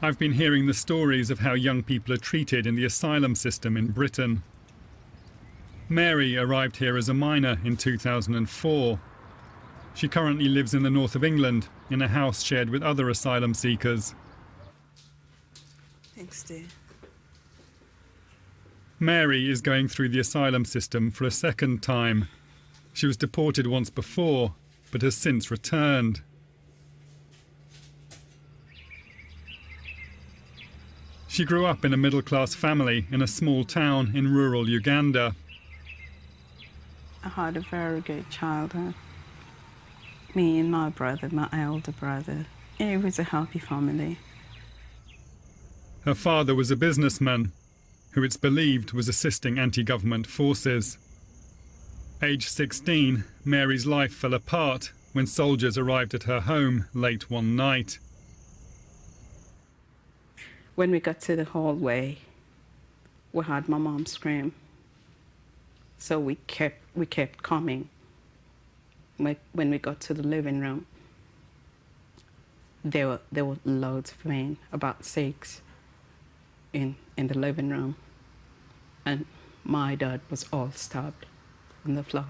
I've been hearing the stories of how young people are treated in the asylum system in Britain. Mary arrived here as a minor in 2004. She currently lives in the north of England in a house shared with other asylum seekers. Thanks, dear. Mary is going through the asylum system for a second time. She was deported once before, but has since returned. She grew up in a middle-class family in a small town in rural Uganda. I had a very good childhood. Me and my brother, my elder brother. It was a happy family. Her father was a businessman who it's believed was assisting anti-government forces. Aged 16, Mary's life fell apart when soldiers arrived at her home late one night. When we got to the hallway, we heard my mom scream. So we kept coming. When we got to the living room, there were loads of men, about 6, in the living room. And my dad was all stabbed on the floor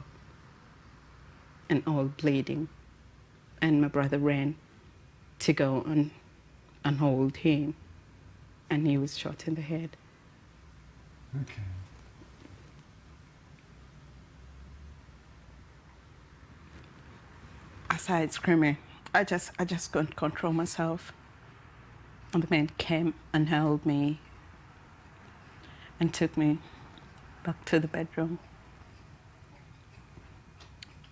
and all bleeding. And my brother ran to go and hold him, and he was shot in the head. Okay. I started screaming. I just couldn't control myself. And the man came and held me and took me back to the bedroom.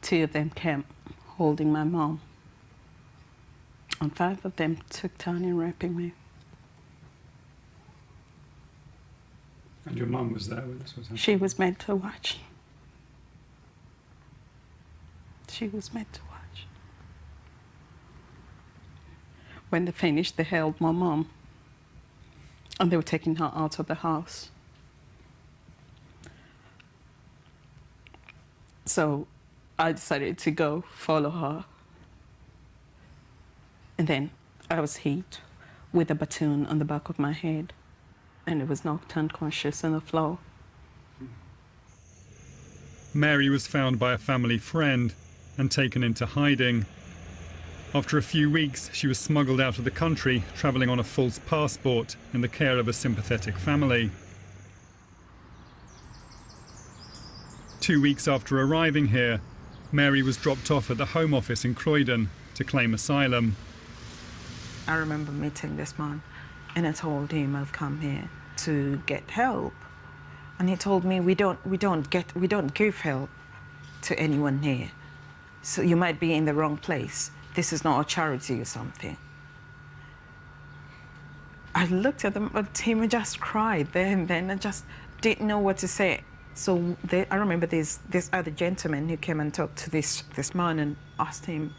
2 of them came holding my mom. And 5 of them took turn in raping me. And your mum was there when this was happening? She was meant to watch. She was meant to watch. When they finished, they held my mom, and they were taking her out of the house. So I decided to go follow her. And then I was hit with a baton on the back of my head, and it was knocked unconscious on the floor. Mary was found by a family friend and taken into hiding. After a few weeks, she was smuggled out of the country, travelling on a false passport in the care of a sympathetic family. 2 weeks after arriving here, Mary was dropped off at the Home Office in Croydon to claim asylum. I remember meeting this man, and I told him I've come here to get help. And he told me we don't give help to anyone here. So you might be in the wrong place. This is not a charity or something. I looked at him and just cried there and then. I just didn't know what to say. So I remember this other gentleman who came and talked to this man and asked him,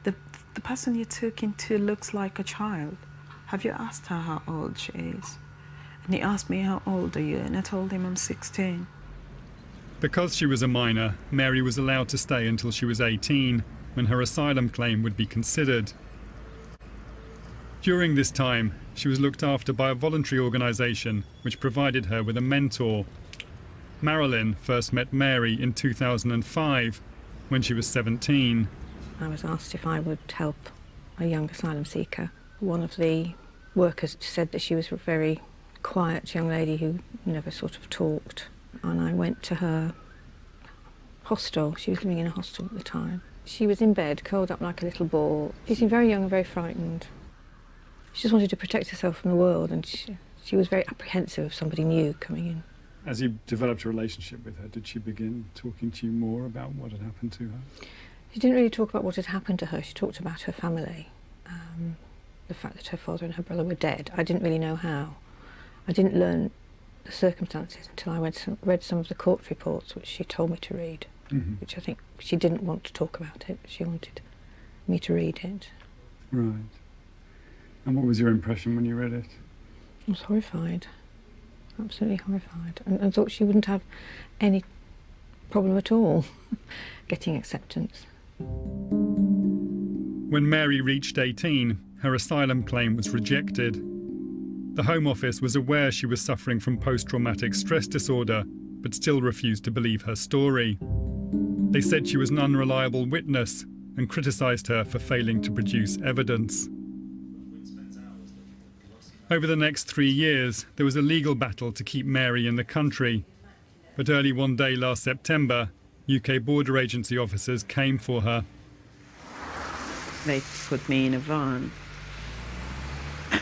the person you took into looks like a child. Have you asked her how old she is? And he asked me, how old are you? And I told him I'm 16. Because she was a minor, Mary was allowed to stay until she was 18, when her asylum claim would be considered. During this time, she was looked after by a voluntary organisation which provided her with a mentor. Marilyn first met Mary in 2005, when she was 17. I was asked if I would help a young asylum seeker. One of the workers said that she was a very quiet young lady who never sort of talked. And I went to her hostel. She was living in a hostel at the time. She was in bed, curled up like a little ball. She seemed very young and very frightened. She just wanted to protect herself from the world, and she was very apprehensive of somebody new coming in. As you developed a relationship with her, did she begin talking to you more about what had happened to her? She didn't really talk about what had happened to her. She talked about her family, the fact that her father and her brother were dead. I didn't really know how. I didn't learn the circumstances until I read some of the court reports, which she told me to read. Which I think she didn't want to talk about it. She wanted me to read it. Right. And what was your impression when you read it? I was horrified, absolutely horrified, and thought she wouldn't have any problem at all getting acceptance. When Mary reached 18, her asylum claim was rejected. The Home Office was aware she was suffering from post-traumatic stress disorder, but still refused to believe her story. They said she was an unreliable witness and criticised her for failing to produce evidence. Over the next 3 years, there was a legal battle to keep Mary in the country. But early one day last September, UK border agency officers came for her. They put me in a van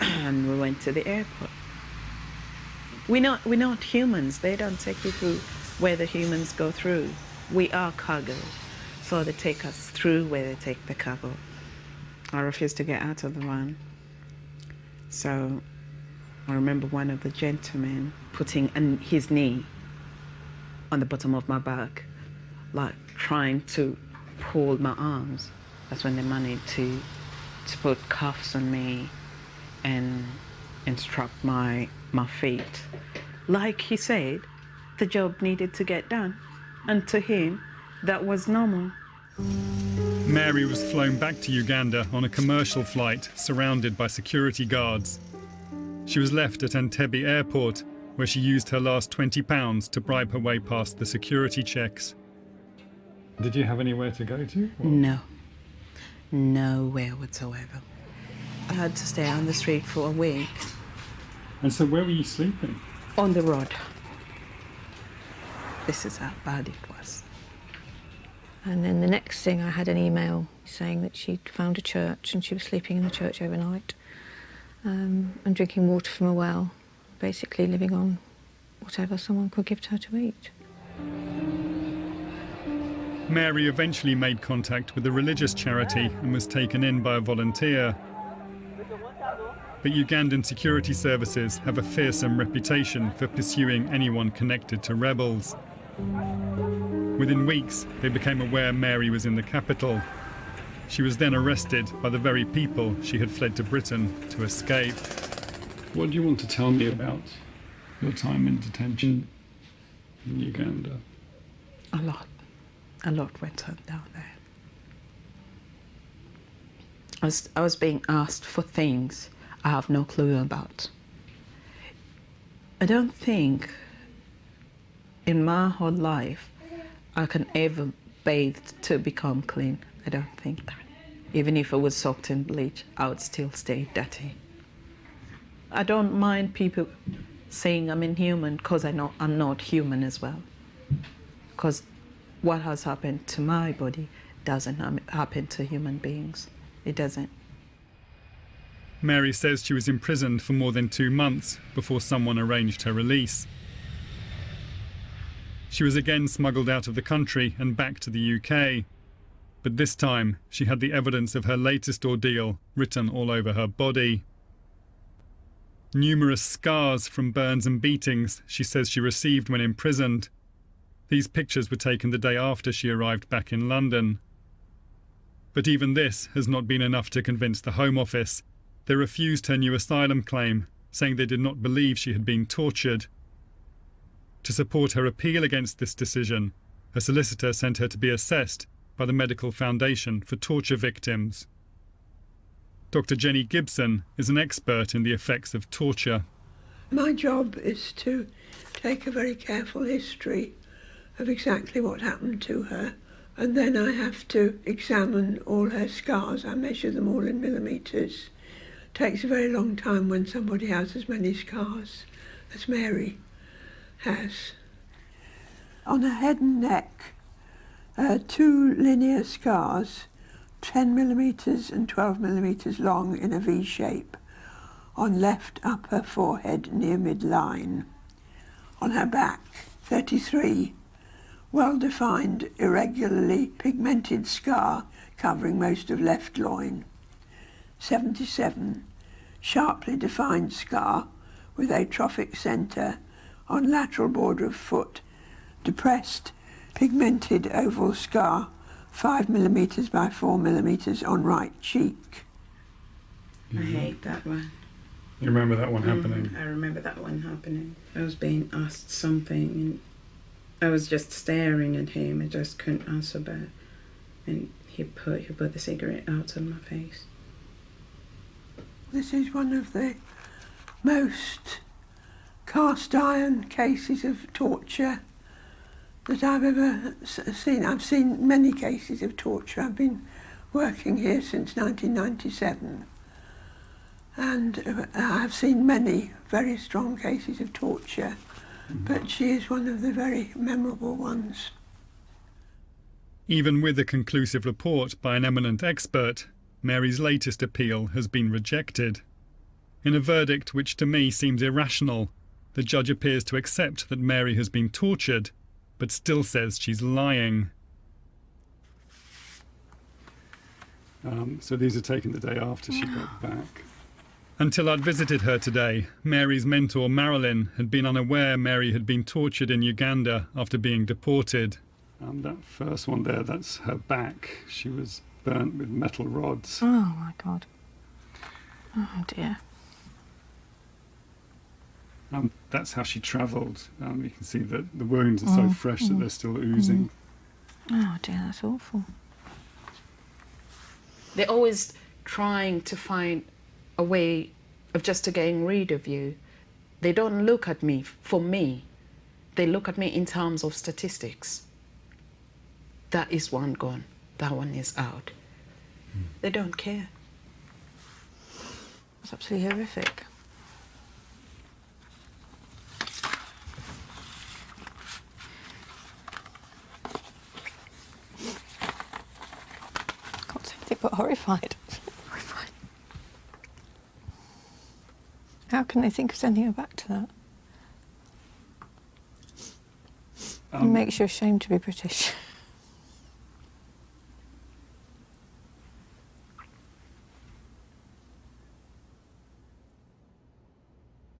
and we went to the airport. We're not humans. They don't take you through where the humans go through. We are cargo. So they take us through where they take the cargo. I refused to get out of the van. So I remember one of the gentlemen putting his knee on the bottom of my back, like trying to pull my arms. That's when they managed to put cuffs on me and instruct my feet. Like he said, the job needed to get done. And to him, that was normal. Mary was flown back to Uganda on a commercial flight surrounded by security guards. She was left at Entebbe Airport, where she used her last £20 to bribe her way past the security checks. Did you have anywhere to go to? Or? No. Nowhere whatsoever. I had to stay on the street for a week. And so where were you sleeping? On the road. This is how bad it was. And then the next thing, I had an email saying that she'd found a church and she was sleeping in the church overnight and drinking water from a well, basically living on whatever someone could give to her to eat. Mary eventually made contact with a religious charity and was taken in by a volunteer. But Ugandan security services have a fearsome reputation for pursuing anyone connected to rebels. Within weeks, they became aware Mary was in the capital. She was then arrested by the very people she had fled to Britain to escape. What do you want to tell me about your time in detention in Uganda? A lot. A lot went on down there. I was being asked for things I have no clue about. I don't think in my whole life I can ever bathe to become clean. I don't think that. Even if I was soaked in bleach, I would still stay dirty. I don't mind people saying I'm inhuman because I know I'm not human as well. Because what has happened to my body doesn't happen to human beings. It doesn't. Mary says she was imprisoned for more than 2 months before someone arranged her release. She was again smuggled out of the country and back to the UK. But this time, she had the evidence of her latest ordeal written all over her body. Numerous scars from burns and beatings she says she received when imprisoned. These pictures were taken the day after she arrived back in London. But even this has not been enough to convince the Home Office. They refused her new asylum claim, saying they did not believe she had been tortured. To support her appeal against this decision, her solicitor sent her to be assessed by the Medical Foundation for Torture Victims. Dr. Jenny Gibson is an expert in the effects of torture. My job is to take a very careful history of exactly what happened to her, and then I have to examine all her scars. I measure them all in millimetres. It takes a very long time when somebody has as many scars as Mary has. On her head and neck, 2 linear scars, 10 millimetres and 12 millimetres long in a V shape, on left upper forehead near midline. On her back, 33 well-defined, irregularly pigmented scar covering most of left loin. 77 sharply defined scar with atrophic centre on lateral border of foot. Depressed, pigmented oval scar, 5 millimetres by 4 millimetres on right cheek. I hate that one. You remember that one happening? I remember that one happening. I was being asked something and I was just staring at him. I just couldn't answer back. And he put the cigarette out on my face. This is one of the most cast iron cases of torture that I've ever seen. I've seen many cases of torture. I've been working here since 1997, and I've seen many very strong cases of torture, but she is one of the very memorable ones. Even with a conclusive report by an eminent expert, Mary's latest appeal has been rejected. In a verdict which to me seems irrational, the judge appears to accept that Mary has been tortured, but still says she's lying. So these are taken the day after she got back. Until I'd visited her today, Mary's mentor Marilyn had been unaware Mary had been tortured in Uganda after being deported. That first one there, that's her back. She was burnt with metal rods. Oh my God. Oh dear. That's how she travelled. You can see that the wounds are so fresh that they're still oozing. Oh dear, that's awful. They're always trying to find a way of just getting rid of you. They don't look at me for me. They look at me in terms of statistics. That is one gone. That one is out. They don't care. It's absolutely horrific. Can't say anything but horrified. Horrified. How can they think of sending her back to that? It makes you ashamed to be British.